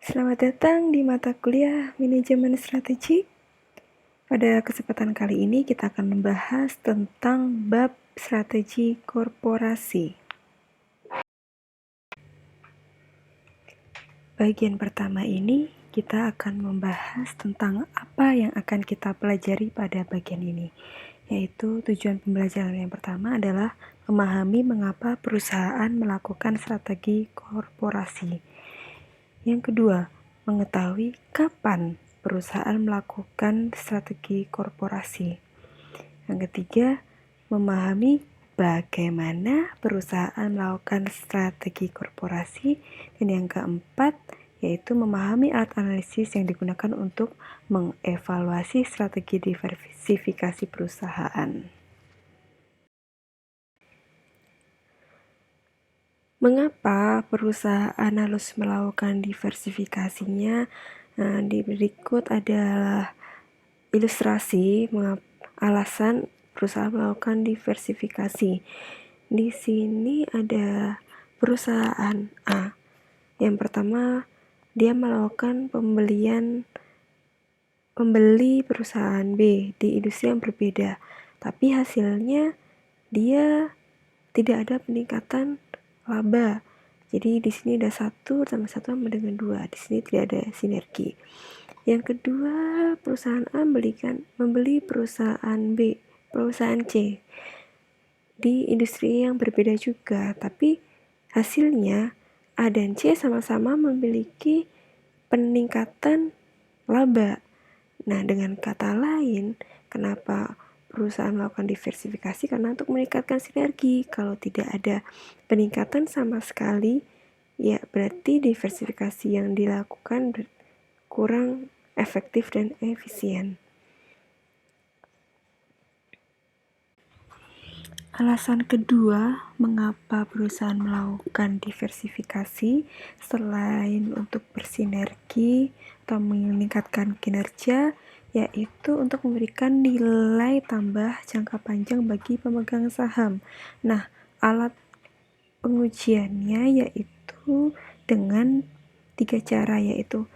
Selamat datang di mata kuliah Manajemen Strategik. Pada kesempatan kali ini kita akan membahas tentang bab strategi korporasi. Bagian pertama ini kita akan membahas tentang apa yang akan kita pelajari pada bagian ini, yaitu tujuan pembelajaran yang pertama adalah memahami mengapa perusahaan melakukan strategi korporasi. Yang kedua, mengetahui kapan perusahaan melakukan strategi korporasi. Yang ketiga, memahami bagaimana perusahaan melakukan strategi korporasi. Dan yang keempat, yaitu memahami alat analisis yang digunakan untuk mengevaluasi strategi diversifikasi perusahaan. Mengapa perusahaan harus melakukan diversifikasinya? Di berikut adalah ilustrasi alasan perusahaan melakukan diversifikasi. Di sini ada perusahaan A. Yang pertama, dia melakukan membeli perusahaan B di industri yang berbeda, tapi hasilnya dia tidak ada peningkatan laba. Jadi di sini ada 1 tambah 1 sama dengan 2. Di sini tidak ada sinergi. Yang kedua, perusahaan A membeli perusahaan B, perusahaan C di industri yang berbeda juga, tapi hasilnya A dan C sama-sama memiliki peningkatan laba. Nah, dengan kata lain, kenapa perusahaan melakukan diversifikasi? Karena untuk meningkatkan sinergi. Kalau tidak ada peningkatan sama sekali, ya berarti diversifikasi yang dilakukan kurang efektif dan efisien. Alasan kedua, mengapa perusahaan melakukan diversifikasi selain untuk bersinergi atau meningkatkan kinerja, yaitu untuk memberikan nilai tambah jangka panjang bagi pemegang saham. Nah, alat pengujiannya yaitu dengan 3 cara, yaitu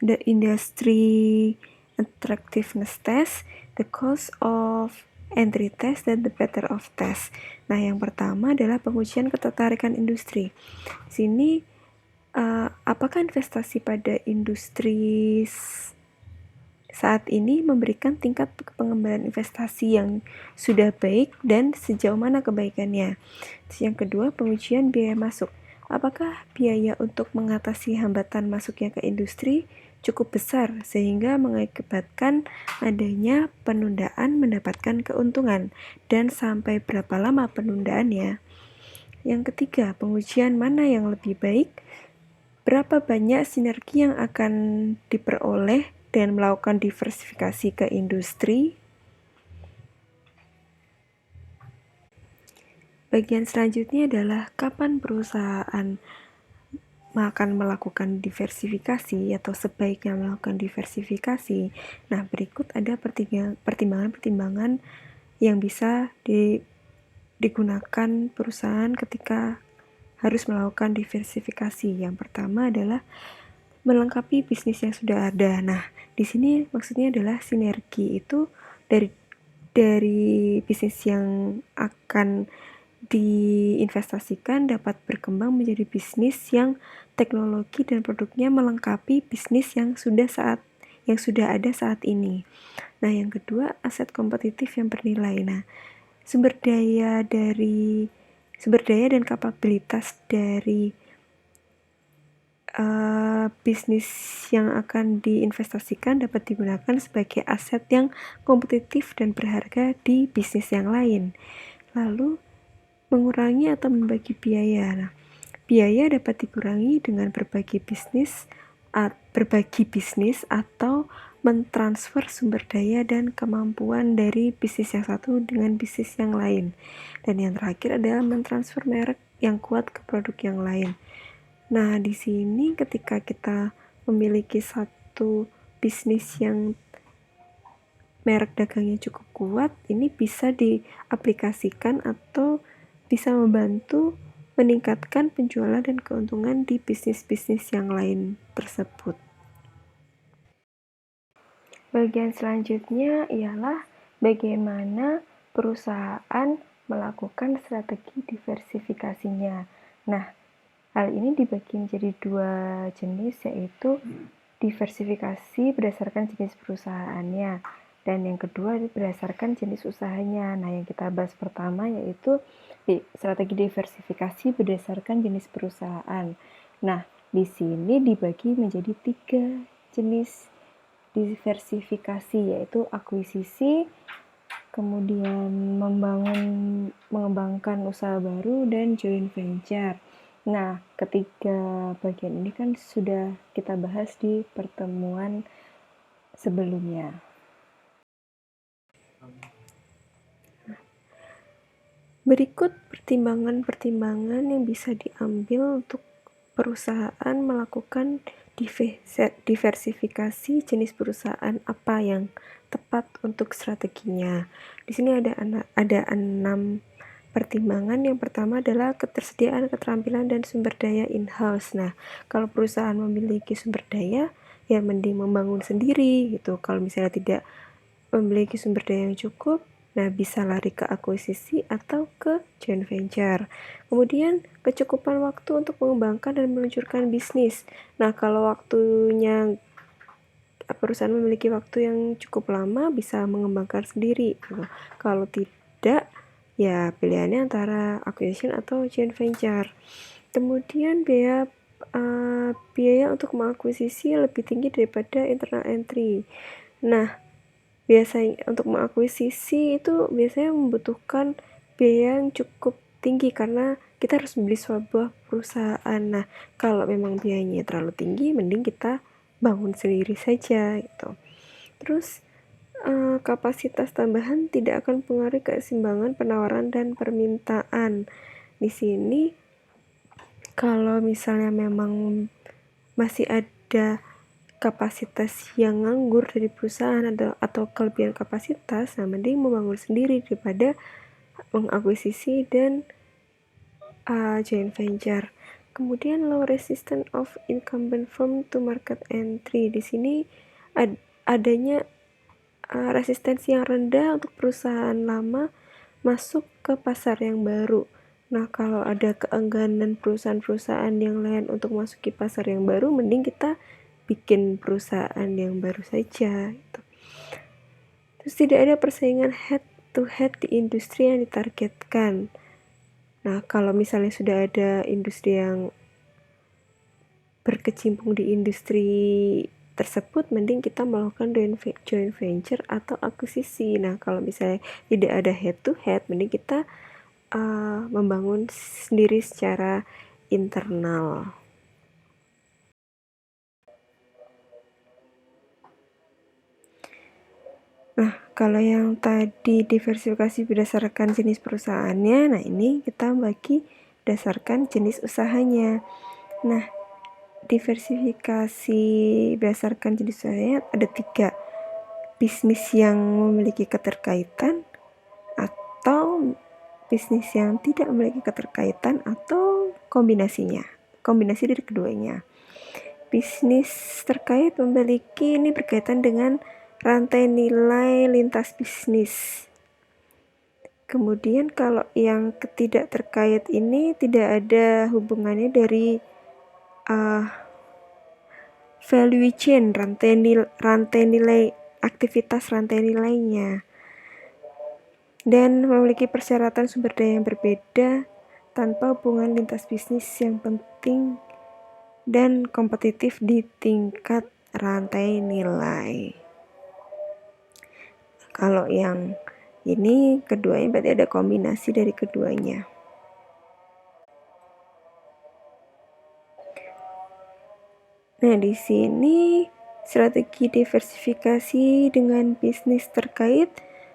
the industry attractiveness test, the cost of entry test, dan the better of test. Nah, yang pertama adalah pengujian ketertarikan industri. Di sini apakah investasi pada industri saat ini memberikan tingkat pengembalian investasi yang sudah baik dan sejauh mana kebaikannya. Terus yang kedua, pengujian biaya masuk. Apakah biaya untuk mengatasi hambatan masuknya ke industri cukup besar sehingga mengakibatkan adanya penundaan mendapatkan keuntungan, dan sampai berapa lama penundaannya. Yang ketiga, pengujian mana yang lebih baik, berapa banyak sinergi yang akan diperoleh dan melakukan diversifikasi ke industri. Bagian selanjutnya adalah kapan perusahaan akan melakukan diversifikasi atau sebaiknya melakukan diversifikasi. Nah, berikut ada pertimbangan-pertimbangan yang bisa digunakan perusahaan ketika harus melakukan diversifikasi. Yang pertama adalah melengkapi bisnis yang sudah ada. Nah, di sini maksudnya adalah sinergi itu dari bisnis yang akan diinvestasikan dapat berkembang menjadi bisnis yang teknologi dan produknya melengkapi bisnis yang sudah ada saat ini. Nah, yang kedua, aset kompetitif yang bernilai. Nah, sumber daya dan kapabilitas dari bisnis yang akan diinvestasikan dapat digunakan sebagai aset yang kompetitif dan berharga di bisnis yang lain. Lalu, mengurangi atau membagi biaya. Nah, biaya dapat dikurangi dengan berbagi bisnis atau mentransfer sumber daya dan kemampuan dari bisnis yang satu dengan bisnis yang lain. Dan yang terakhir adalah mentransfer merek yang kuat ke produk yang lain. Nah, di sini ketika kita memiliki satu bisnis yang merek dagangnya cukup kuat, ini bisa diaplikasikan atau bisa membantu meningkatkan penjualan dan keuntungan di bisnis-bisnis yang lain tersebut. Bagian selanjutnya ialah bagaimana perusahaan melakukan strategi diversifikasinya. Nah, hal ini dibagi menjadi 2 jenis, yaitu diversifikasi berdasarkan jenis perusahaannya, dan yang kedua berdasarkan jenis usahanya. Nah, yang kita bahas pertama yaitu strategi diversifikasi berdasarkan jenis perusahaan. Nah, di sini dibagi menjadi 3 jenis diversifikasi, yaitu akuisisi, kemudian mengembangkan usaha baru, dan joint venture. Nah, ketiga bagian ini kan sudah kita bahas di pertemuan sebelumnya. Berikut pertimbangan-pertimbangan yang bisa diambil untuk perusahaan melakukan diversifikasi jenis perusahaan apa yang tepat untuk strateginya. Di sini ada 6 pertimbangan. Yang pertama adalah ketersediaan keterampilan dan sumber daya in-house. Nah, kalau perusahaan memiliki sumber daya, ya mending membangun sendiri gitu. Kalau misalnya tidak memiliki sumber daya yang cukup, nah bisa lari ke akuisisi atau ke joint venture. Kemudian kecukupan waktu untuk mengembangkan dan meluncurkan bisnis. Nah, kalau waktunya perusahaan memiliki waktu yang cukup lama, bisa mengembangkan sendiri. Kalau tidak, ya pilihannya antara acquisition atau joint venture. Kemudian biaya untuk mengakuisisi lebih tinggi daripada internal entry. Nah, biasanya untuk mengakuisisi itu biasanya membutuhkan biaya yang cukup tinggi karena kita harus beli sebuah perusahaan. Nah, kalau memang biayanya terlalu tinggi, mending kita bangun sendiri saja gitu. Terus kapasitas tambahan tidak akan mempengaruhi keseimbangan penawaran dan permintaan. Di sini kalau misalnya memang masih ada kapasitas yang nganggur dari perusahaan atau kelebihan kapasitas, nah mending membangun sendiri daripada mengakuisisi dan joint venture. Kemudian low resistance of incumbent firm to market entry. Di sini adanya resistensi yang rendah untuk perusahaan lama masuk ke pasar yang baru. Nah, kalau ada keengganan perusahaan-perusahaan yang lain untuk masuki pasar yang baru, mending kita bikin perusahaan yang baru saja gitu. Terus tidak ada persaingan head to head di industri yang ditargetkan. Nah, kalau misalnya sudah ada industri yang berkecimpung di industri tersebut, mending kita melakukan joint venture atau akuisisi. Nah, kalau misalnya tidak ada head to head, mending kita membangun sendiri secara internal. Nah, kalau yang tadi diversifikasi berdasarkan jenis perusahaannya, nah ini kita bagi berdasarkan jenis usahanya. Nah, diversifikasi berdasarkan jenis usahanya ada 3. Bisnis yang memiliki keterkaitan, atau bisnis yang tidak memiliki keterkaitan, atau kombinasinya. Kombinasi dari keduanya. Bisnis terkait ini berkaitan dengan rantai nilai lintas bisnis. Kemudian kalau yang tidak terkait ini tidak ada hubungannya dari value chain, rantai nilai, aktivitas rantai nilainya, dan memiliki persyaratan sumber daya yang berbeda tanpa hubungan lintas bisnis yang penting dan kompetitif di tingkat rantai nilai. Kalau yang ini keduanya berarti ada kombinasi dari keduanya. Nah, di sini strategi diversifikasi dengan bisnis terkait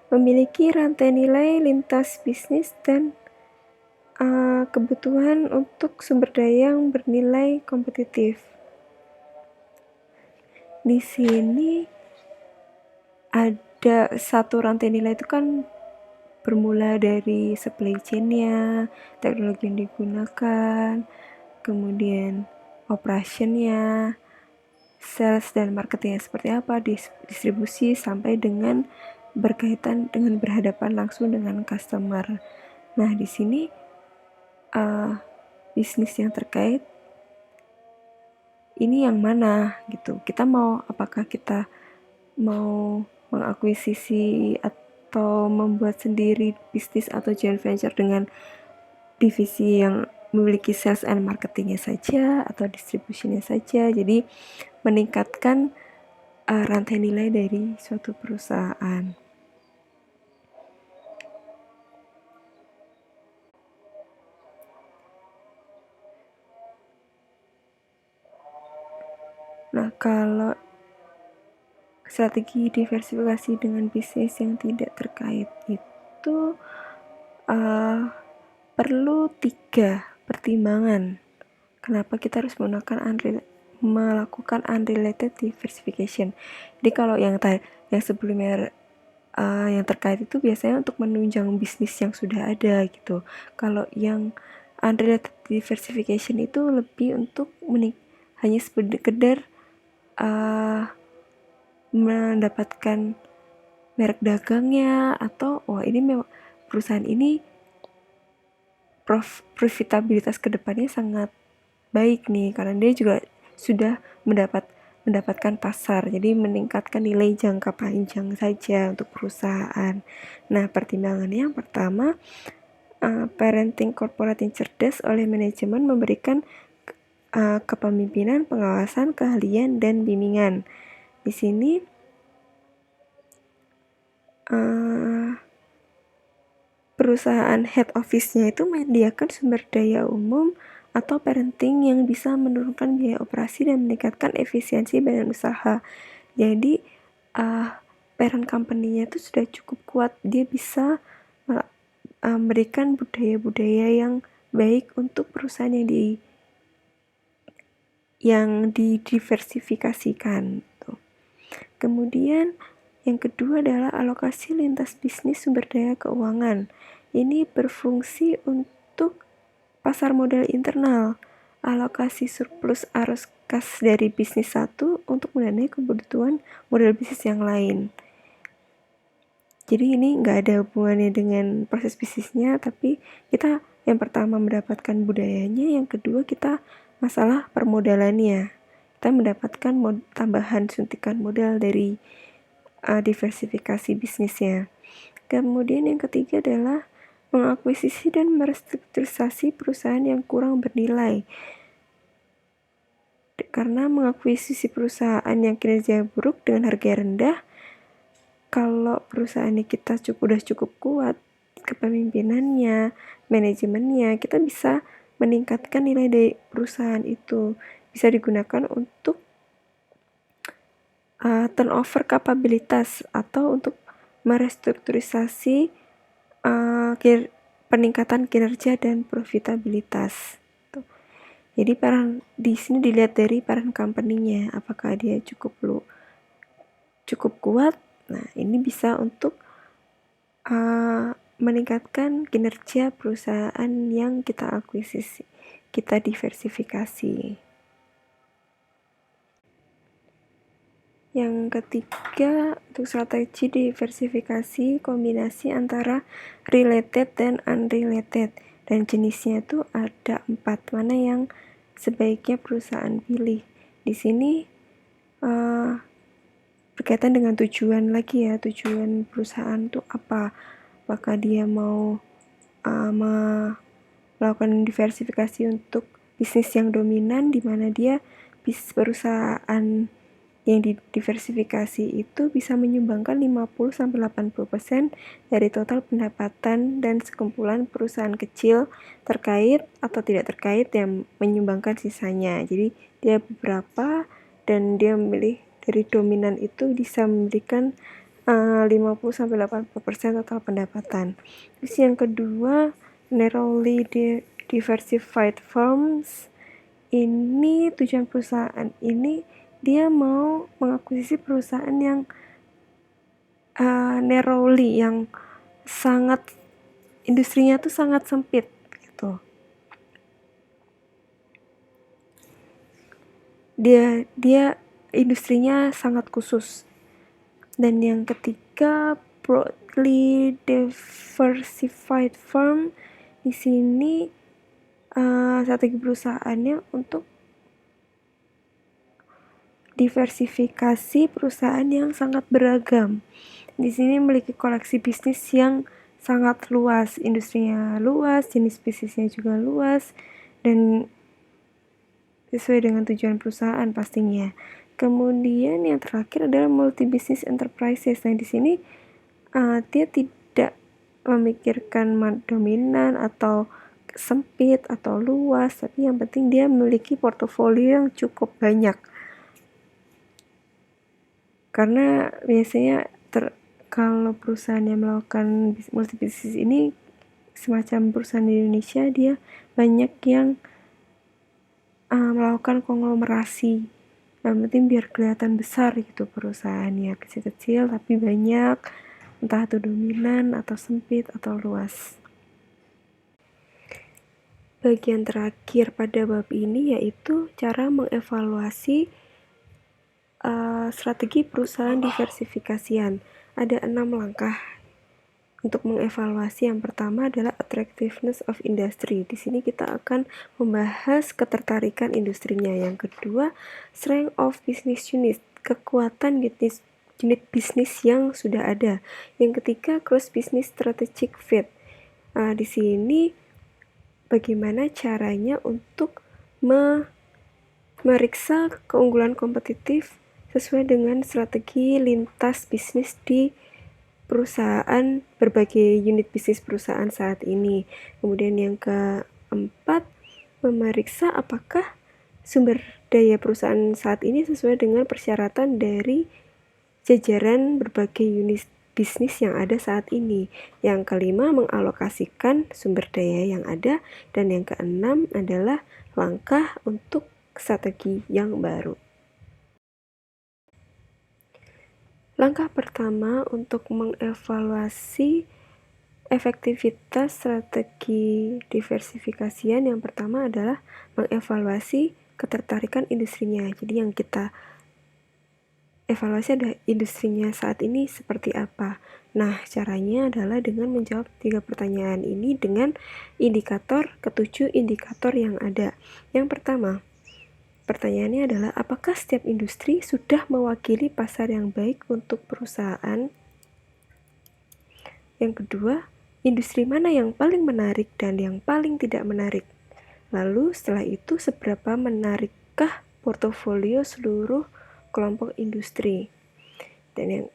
memiliki rantai nilai lintas bisnis dan kebutuhan untuk sumber daya yang bernilai kompetitif. Di sini ada satu rantai nilai itu kan bermula dari supply chain-nya, teknologi yang digunakan, kemudian operationnya, sales dan marketingnya seperti apa, distribusi, sampai dengan berkaitan dengan berhadapan langsung dengan customer. Nah, di sini bisnis yang terkait ini yang mana gitu. Apakah kita mau mengakuisisi atau membuat sendiri bisnis atau joint venture dengan divisi yang memiliki sales and marketingnya saja atau distribusinya saja. Jadi meningkatkan rantai nilai dari suatu perusahaan. Nah, kalau strategi diversifikasi dengan bisnis yang tidak terkait itu perlu 3 pertimbangan. Kenapa kita harus melakukan unrelated diversification. Jadi kalau yang sebelumnya yang terkait itu biasanya untuk menunjang bisnis yang sudah ada gitu. Kalau yang unrelated diversification itu lebih untuk hanya sekedar mendapatkan merek dagangnya, atau ini memang perusahaan ini profitabilitas kedepannya sangat baik nih, karena dia juga sudah mendapatkan pasar, jadi meningkatkan nilai jangka panjang saja untuk perusahaan. Nah, pertimbangannya yang pertama, parenting corporate yang cerdas oleh manajemen memberikan kepemimpinan, pengawasan, keahlian, dan bimbingan. Di sini perusahaan head office-nya itu menyediakan sumber daya umum atau parenting yang bisa menurunkan biaya operasi dan meningkatkan efisiensi badan usaha. Jadi parent company-nya itu sudah cukup kuat, dia bisa memberikan budaya-budaya yang baik untuk perusahaan yang didiversifikasikan. Kemudian yang kedua adalah alokasi lintas bisnis sumber daya keuangan. Ini berfungsi untuk pasar modal internal, alokasi surplus arus kas dari bisnis satu untuk mendanai kebutuhan modal bisnis yang lain. Jadi ini nggak ada hubungannya dengan proses bisnisnya, tapi kita yang pertama mendapatkan budayanya, yang kedua kita masalah permodalannya. Kita mendapatkan tambahan suntikan modal dari diversifikasi bisnisnya. Kemudian yang ketiga adalah mengakuisisi dan merestrukturisasi perusahaan yang kurang bernilai. Karena mengakuisisi perusahaan yang kinerja buruk dengan harga rendah, kalau perusahaannya kita udah cukup kuat, kepemimpinannya, manajemennya, kita bisa meningkatkan nilai dari perusahaan itu. Bisa digunakan untuk turnover kapabilitas atau untuk merestrukturisasi peningkatan kinerja dan profitabilitas. Jadi di sini dilihat dari parent company-nya, apakah dia cukup kuat. Nah, ini bisa untuk meningkatkan kinerja perusahaan yang kita akuisisi, kita diversifikasi. Yang ketiga, untuk strategi diversifikasi kombinasi antara related dan unrelated. Dan jenisnya itu ada 4, mana yang sebaiknya perusahaan pilih. Di sini berkaitan dengan tujuan lagi ya, tujuan perusahaan itu apa. Apakah dia mau melakukan diversifikasi untuk bisnis yang dominan, di mana dia perusahaan yang didiversifikasi itu bisa menyumbangkan 50-80% dari total pendapatan, dan sekumpulan perusahaan kecil terkait atau tidak terkait yang menyumbangkan sisanya. Jadi dia beberapa dan dia memilih dari dominan itu bisa memberikan 50-80% total pendapatan. Terus yang kedua, narrowly diversified firms. Ini tujuan perusahaan ini, dia mau mengakuisisi perusahaan yang narrowly, yang industrinya tuh sangat sempit gitu. Dia industrinya sangat khusus. Dan yang ketiga, broadly diversified firm. Di sini strategi perusahaannya untuk diversifikasi perusahaan yang sangat beragam. Di sini memiliki koleksi bisnis yang sangat luas, industrinya luas, jenis bisnisnya juga luas, dan sesuai dengan tujuan perusahaan pastinya. Kemudian yang terakhir adalah multi business enterprises. Nah, di sini dia tidak memikirkan dominan atau sempit atau luas, tapi yang penting dia memiliki portofolio yang cukup banyak. Karena biasanya kalau perusahaan yang melakukan multi bisnis ini semacam perusahaan di Indonesia, dia banyak yang melakukan konglomerasi. Yang penting biar kelihatan besar gitu perusahaannya, kecil-kecil tapi banyak, entah itu dominan atau sempit atau luas. Bagian terakhir pada bab ini yaitu cara mengevaluasi strategi perusahaan diversifikasian. Ada 6 langkah untuk mengevaluasi. Yang pertama adalah attractiveness of industry. Di sini kita akan membahas ketertarikan industrinya. Yang kedua, strength of business unit, kekuatan unit bisnis yang sudah ada. Yang ketiga, cross business strategic fit. Di sini bagaimana caranya untuk meriksa keunggulan kompetitif sesuai dengan strategi lintas bisnis di perusahaan, berbagai unit bisnis perusahaan saat ini. Kemudian yang keempat, memeriksa apakah sumber daya perusahaan saat ini sesuai dengan persyaratan dari jajaran berbagai unit bisnis yang ada saat ini. Yang kelima, mengalokasikan sumber daya yang ada. Dan yang keenam adalah langkah untuk strategi yang baru. Langkah pertama untuk mengevaluasi efektivitas strategi diversifikasian yang pertama adalah mengevaluasi ketertarikan industrinya. Jadi yang kita evaluasi adalah industrinya saat ini seperti apa. Nah, caranya adalah dengan menjawab 3 pertanyaan ini dengan ketujuh indikator yang ada. Yang pertama, pertanyaannya adalah apakah setiap industri sudah mewakili pasar yang baik untuk perusahaan? Yang kedua, industri mana yang paling menarik dan yang paling tidak menarik? Lalu setelah itu seberapa menarikkah portofolio seluruh kelompok industri? Dan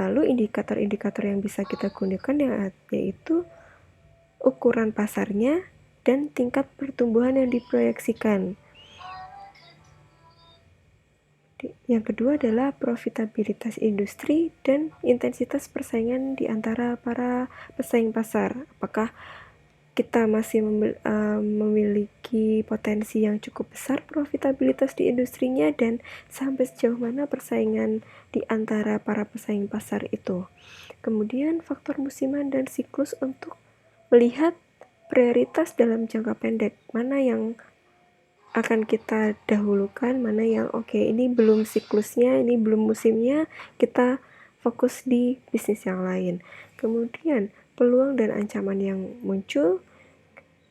lalu indikator-indikator yang bisa kita gunakan yaitu ukuran pasarnya dan tingkat pertumbuhan yang diproyeksikan. Yang kedua adalah profitabilitas industri dan intensitas persaingan di antara para pesaing pasar. Apakah kita masih memiliki potensi yang cukup besar profitabilitas di industrinya dan sampai sejauh mana persaingan di antara para pesaing pasar itu. Kemudian faktor musiman dan siklus untuk melihat prioritas dalam jangka pendek, mana yang akan kita dahulukan, mana yang ini belum siklusnya, ini belum musimnya, kita fokus di bisnis yang lain. Kemudian peluang dan ancaman yang muncul.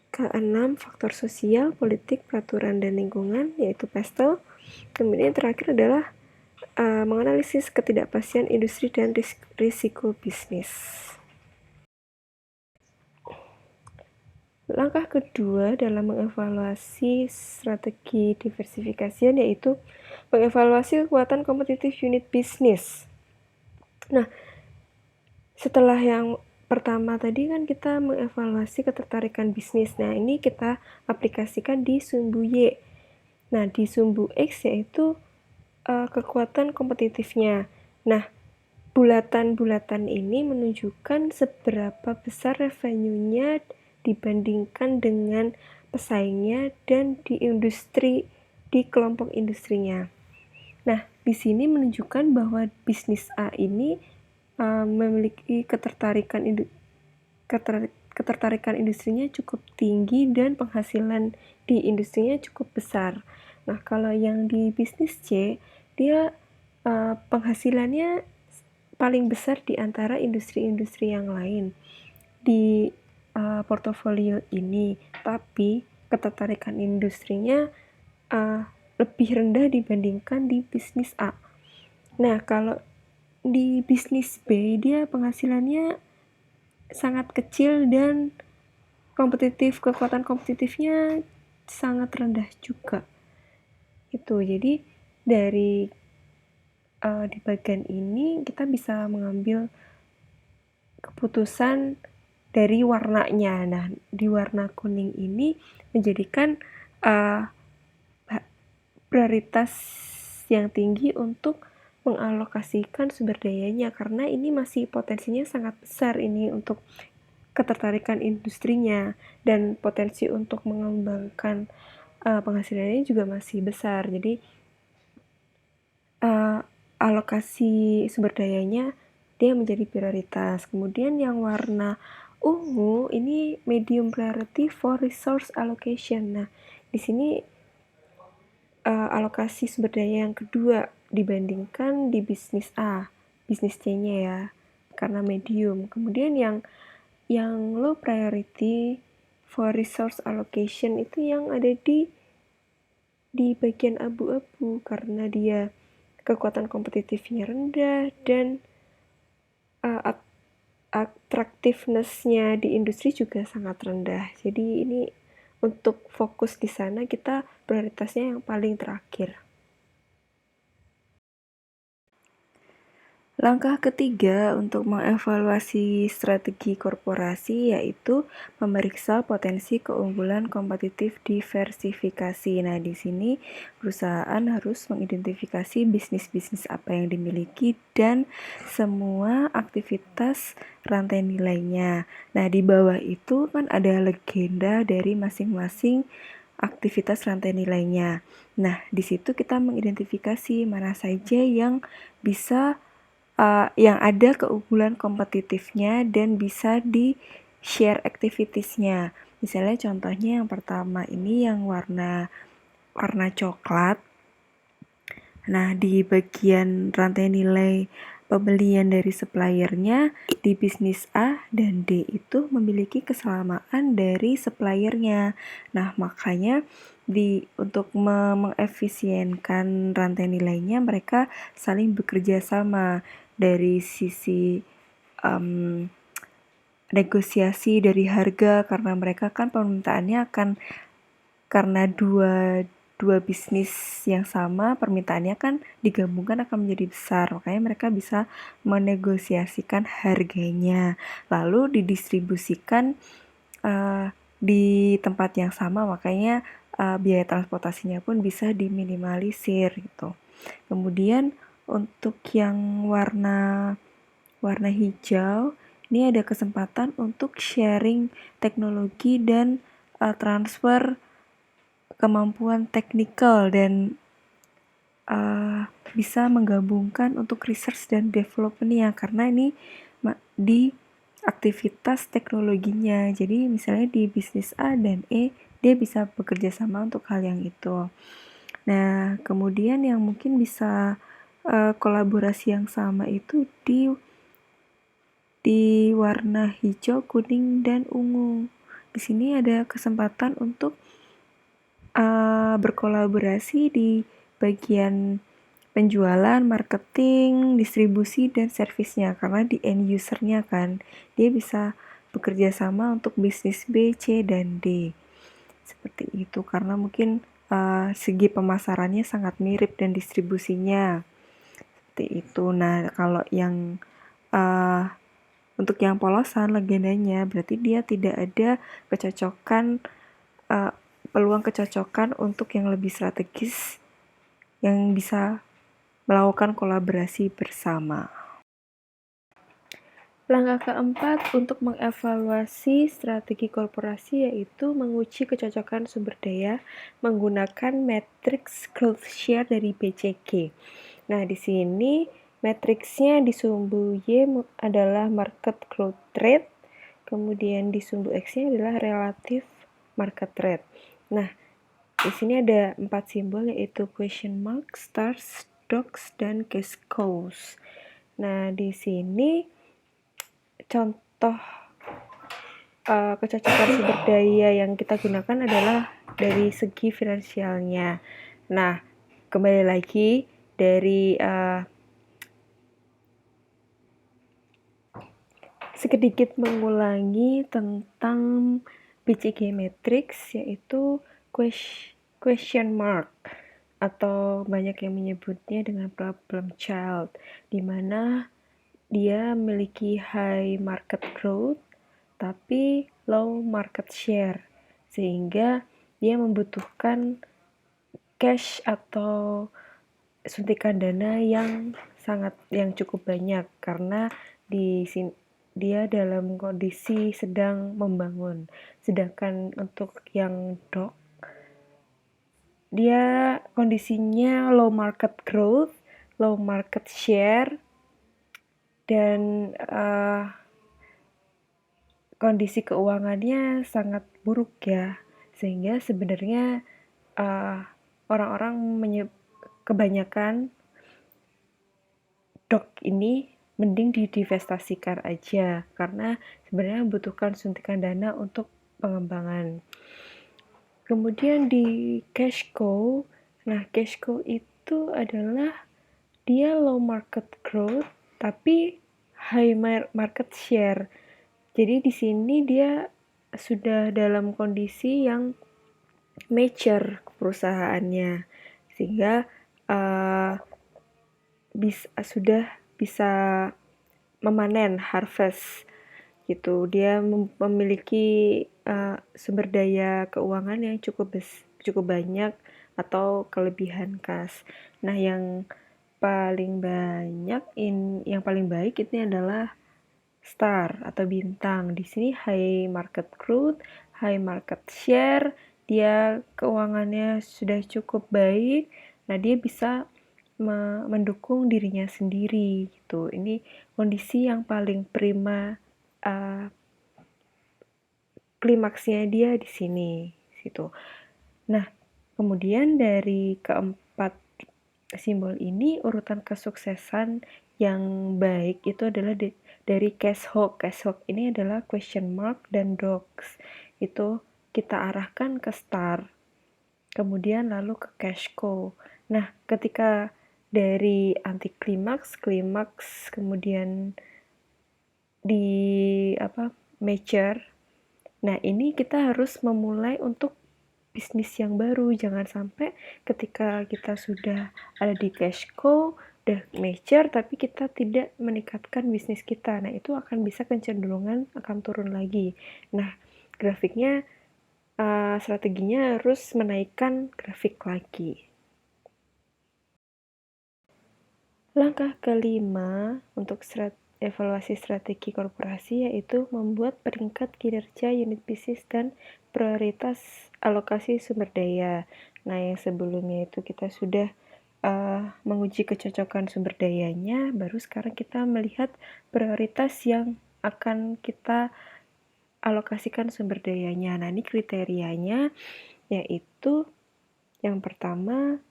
Keenam, faktor sosial, politik, peraturan, dan lingkungan, yaitu PESTEL. Kemudian terakhir adalah menganalisis ketidakpastian industri dan risiko bisnis. Langkah kedua dalam mengevaluasi strategi diversifikasian yaitu mengevaluasi kekuatan kompetitif unit bisnis. Nah, setelah yang pertama tadi kan kita mengevaluasi ketertarikan bisnis. Nah, ini kita aplikasikan di sumbu Y. Nah, di sumbu X yaitu kekuatan kompetitifnya. Nah, bulatan-bulatan ini menunjukkan seberapa besar revenue-nya dibandingkan dengan pesaingnya dan di kelompok industrinya. Nah, di sini menunjukkan bahwa bisnis A ini memiliki ketertarikan ketertarikan industrinya cukup tinggi dan penghasilan di industrinya cukup besar. Nah, kalau yang di bisnis C, dia penghasilannya paling besar di antara industri-industri yang lain di portofolio ini, tapi ketertarikan industrinya lebih rendah dibandingkan di bisnis A. Nah, kalau di bisnis B, dia penghasilannya sangat kecil dan kekuatan kompetitifnya sangat rendah juga. Itu jadi dari di bagian ini kita bisa mengambil keputusan dari warnanya. Nah, di warna kuning ini menjadikan prioritas yang tinggi untuk mengalokasikan sumber dayanya, karena ini masih potensinya sangat besar ini untuk ketertarikan industrinya, dan potensi untuk mengembangkan penghasilannya juga masih besar. Jadi alokasi sumber dayanya dia menjadi prioritas. Kemudian yang warna ungu ini medium priority for resource allocation. Nah, di sini alokasi sumber daya yang kedua dibandingkan di bisnis A, bisnis C-nya ya, karena medium. Kemudian yang low priority for resource allocation itu yang ada di bagian abu-abu, karena dia kekuatan kompetitifnya rendah dan attractiveness-nya di industri juga sangat rendah. Jadi ini untuk fokus di sana kita prioritasnya yang paling terakhir. Langkah ketiga untuk mengevaluasi strategi korporasi yaitu memeriksa potensi keunggulan kompetitif diversifikasi. Nah, di sini perusahaan harus mengidentifikasi bisnis-bisnis apa yang dimiliki dan semua aktivitas rantai nilainya. Nah, di bawah itu kan ada legenda dari masing-masing aktivitas rantai nilainya. Nah, di situ kita mengidentifikasi mana saja yang bisa yang ada keunggulan kompetitifnya dan bisa di share activitiesnya. Misalnya contohnya yang pertama ini yang warna coklat. Nah, di bagian rantai nilai pembelian dari suppliernya di bisnis A dan D itu memiliki kesamaan dari suppliernya. Nah, makanya untuk mengefisienkan rantai nilainya mereka saling bekerja sama dari sisi negosiasi dari harga, karena mereka kan permintaannya akan karena dua bisnis yang sama permintaannya kan digabungkan akan menjadi besar, makanya mereka bisa menegosiasikan harganya lalu didistribusikan di tempat yang sama, makanya biaya transportasinya pun bisa diminimalisir gitu. Kemudian untuk yang warna hijau, ini ada kesempatan untuk sharing teknologi dan transfer kemampuan teknikal dan bisa menggabungkan untuk research dan development-nya, karena ini di aktivitas teknologinya. Jadi misalnya di bisnis A dan E, dia bisa bekerja sama untuk hal yang itu. Nah, kemudian yang mungkin bisa kolaborasi yang sama itu di warna hijau, kuning, dan ungu. Di sini ada kesempatan untuk berkolaborasi di bagian penjualan, marketing, distribusi, dan servisnya, karena di end usernya kan dia bisa bekerja sama untuk bisnis B, C, dan D seperti itu, karena mungkin segi pemasarannya sangat mirip dan distribusinya seperti itu. Nah, kalau yang untuk yang polosan legendanya berarti dia tidak ada kecocokan peluang kecocokan untuk yang lebih strategis yang bisa melakukan kolaborasi bersama. Langkah keempat untuk mengevaluasi strategi korporasi yaitu menguji kecocokan sumber daya menggunakan matriks growth share dari BCG. Nah, di sini matriksnya di sumbu Y adalah market growth rate, kemudian di sumbu X-nya adalah relative market rate. Nah, di sini ada 4 simbol, yaitu question mark, stars, dogs, dan cash cows. Nah, di sini contoh kecocokan sumber daya yang kita gunakan adalah dari segi finansialnya. Nah, kembali lagi dari sedikit mengulangi tentang BCG matrix, yaitu question mark, atau banyak yang menyebutnya dengan problem child, di mana dia memiliki high market growth tapi low market share, sehingga dia membutuhkan cash atau suntikan dana yang cukup banyak, karena dia dalam kondisi sedang membangun. Sedangkan untuk yang dog, dia kondisinya low market growth, low market share, dan kondisi keuangannya sangat buruk ya, sehingga sebenarnya orang-orang kebanyakan dog ini mending divestasikan aja, karena sebenarnya membutuhkan suntikan dana untuk pengembangan. Kemudian di cash cow, nah cash cow itu adalah dia low market growth tapi high market share. Jadi di sini dia sudah dalam kondisi yang mature perusahaannya, sehingga sudah bisa memanen, harvest gitu. Dia memiliki sumber daya keuangan yang cukup banyak atau kelebihan kas. Nah, yang paling baik itu adalah star atau bintang. Di sini high market growth, high market share, dia keuangannya sudah cukup baik. Nah, dia bisa mendukung dirinya sendiri gitu. Ini kondisi yang paling prima, klimaksnya dia di sini gitu. Nah, kemudian dari keempat simbol ini, urutan kesuksesan yang baik itu adalah dari cash hook. Cash hook ini adalah question mark dan dogs. Itu kita arahkan ke star, kemudian lalu ke cash cow. Nah, ketika dari anti klimaks, kemudian di mature. Nah, ini kita harus memulai untuk bisnis yang baru. Jangan sampai ketika kita sudah ada di cash cow, udah mature, tapi kita tidak meningkatkan bisnis kita. Nah, itu akan bisa kecenderungan akan turun lagi. Nah, grafiknya, strateginya harus menaikkan grafik lagi. Langkah kelima untuk evaluasi strategi korporasi yaitu membuat peringkat kinerja unit bisnis dan prioritas alokasi sumber daya. Nah, yang sebelumnya itu kita sudah menguji kecocokan sumber dayanya, baru sekarang kita melihat prioritas yang akan kita alokasikan sumber dayanya. Nah, ini kriterianya yaitu yang pertama,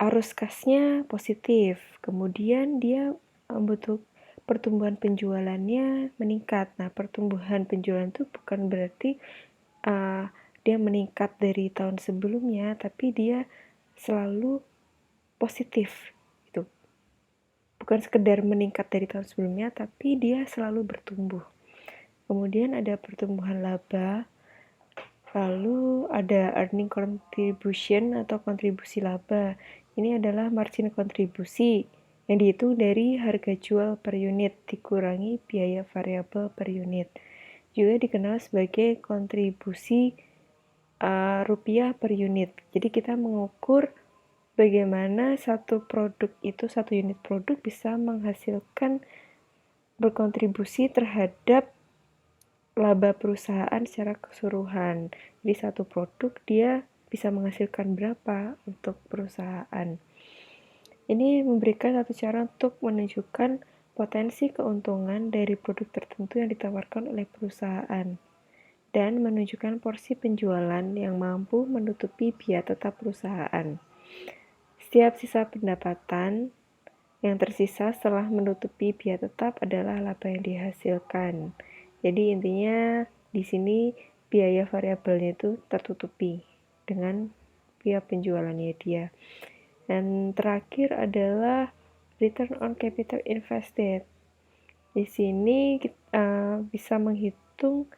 arus kasnya positif, kemudian dia butuh pertumbuhan penjualannya meningkat. Nah, pertumbuhan penjualan itu bukan berarti dia meningkat dari tahun sebelumnya, tapi dia selalu positif gitu. Bukan sekedar meningkat dari tahun sebelumnya, tapi dia selalu bertumbuh. Kemudian ada pertumbuhan laba, lalu ada earning contribution atau kontribusi laba. Ini adalah margin kontribusi yang dihitung dari harga jual per unit dikurangi biaya variabel per unit. Juga dikenal sebagai kontribusi rupiah per unit. Jadi kita mengukur bagaimana satu unit produk bisa menghasilkan, berkontribusi terhadap laba perusahaan secara keseluruhan. Jadi satu produk dia bisa menghasilkan berapa untuk perusahaan. Ini memberikan satu cara untuk menunjukkan potensi keuntungan dari produk tertentu yang ditawarkan oleh perusahaan, dan menunjukkan porsi penjualan yang mampu menutupi biaya tetap perusahaan. Setiap sisa pendapatan yang tersisa setelah menutupi biaya tetap adalah laba yang dihasilkan. Jadi intinya di sini biaya variabelnya itu tertutupi dengan biaya penjualannya dia. Dan terakhir adalah return on capital invested. Di sini kita bisa menghitung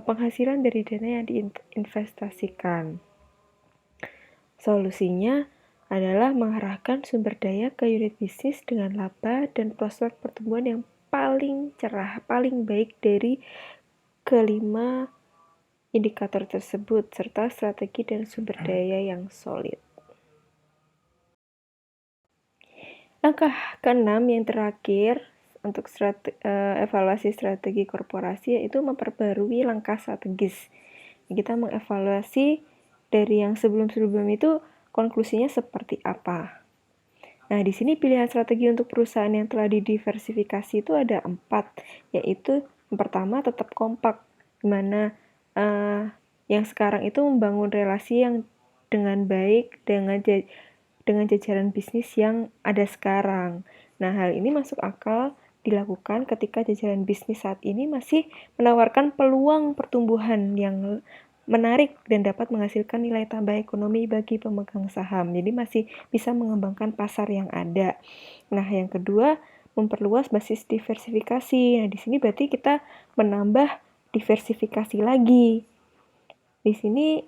penghasilan dari dana yang diinvestasikan. Solusinya adalah mengarahkan sumber daya ke unit bisnis dengan laba dan prospek pertumbuhan yang paling cerah, paling baik dari kelima indikator tersebut, serta strategi dan sumber daya yang solid. Langkah ke-6 yang terakhir untuk evaluasi strategi korporasi yaitu memperbarui langkah strategis. Kita mengevaluasi dari yang sebelum-sebelum itu konklusinya seperti apa. Nah, di sini pilihan strategi untuk perusahaan yang telah didiversifikasi itu ada 4, yaitu yang pertama tetap kompak, di mana yang sekarang itu membangun relasi yang dengan baik dengan jajaran bisnis yang ada sekarang. Nah, hal ini masuk akal dilakukan ketika jajaran bisnis saat ini masih menawarkan peluang pertumbuhan yang menarik dan dapat menghasilkan nilai tambah ekonomi bagi pemegang saham. Jadi masih bisa mengembangkan pasar yang ada. Nah, yang kedua, memperluas basis diversifikasi. Nah, di sini berarti kita menambah diversifikasi lagi. Di sini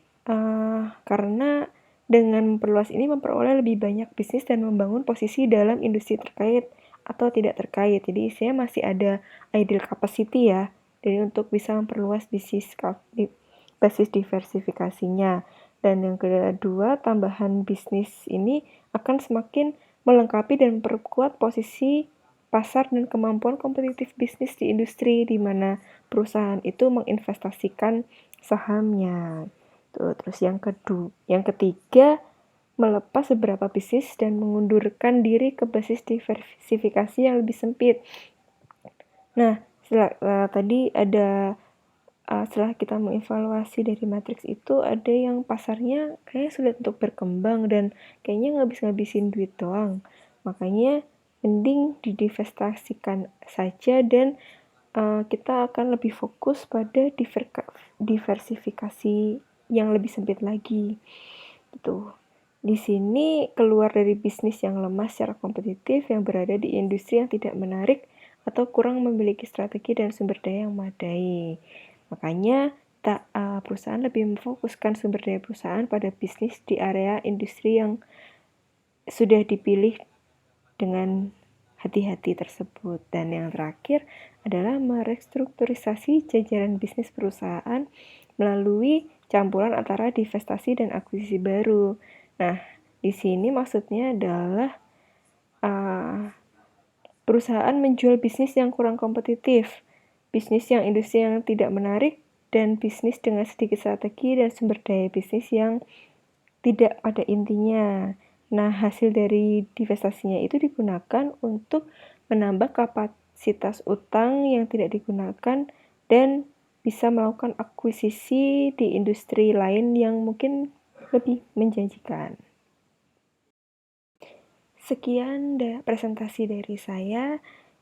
karena dengan memperluas ini memperoleh lebih banyak bisnis dan membangun posisi dalam industri terkait atau tidak terkait. Jadi isinya masih ada ideal capacity ya. Jadi untuk bisa memperluas basis diversifikasinya. Dan yang kedua, tambahan bisnis ini akan semakin melengkapi dan memperkuat posisi pasar dan kemampuan kompetitif bisnis di industri di mana perusahaan itu menginvestasikan sahamnya. Terus yang ketiga, melepas beberapa bisnis dan mengundurkan diri ke basis diversifikasi yang lebih sempit. Nah, tadi ada setelah kita mengevaluasi dari matriks itu ada yang pasarnya kayaknya sulit untuk berkembang dan kayaknya ngabis-ngabisin duit doang. Makanya mending didivestasikan saja dan kita akan lebih fokus pada diversifikasi yang lebih sempit lagi. Gitu. Di sini keluar dari bisnis yang lemah secara kompetitif yang berada di industri yang tidak menarik atau kurang memiliki strategi dan sumber daya yang memadai. Makanya perusahaan lebih memfokuskan sumber daya perusahaan pada bisnis di area industri yang sudah dipilih dengan hati-hati tersebut. Dan yang terakhir adalah merestrukturisasi jajaran bisnis perusahaan melalui campuran antara divestasi dan akuisisi baru. Nah, di sini maksudnya adalah perusahaan menjual bisnis yang kurang kompetitif, bisnis yang industri yang tidak menarik, dan bisnis dengan sedikit strategi dan sumber daya bisnis yang tidak pada intinya. Nah, hasil dari divestasinya itu digunakan untuk menambah kapasitas utang yang tidak digunakan dan bisa melakukan akuisisi di industri lain yang mungkin lebih menjanjikan. Sekian presentasi dari saya.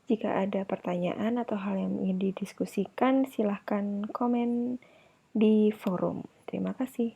Jika ada pertanyaan atau hal yang ingin didiskusikan, silahkan komen di forum. Terima kasih.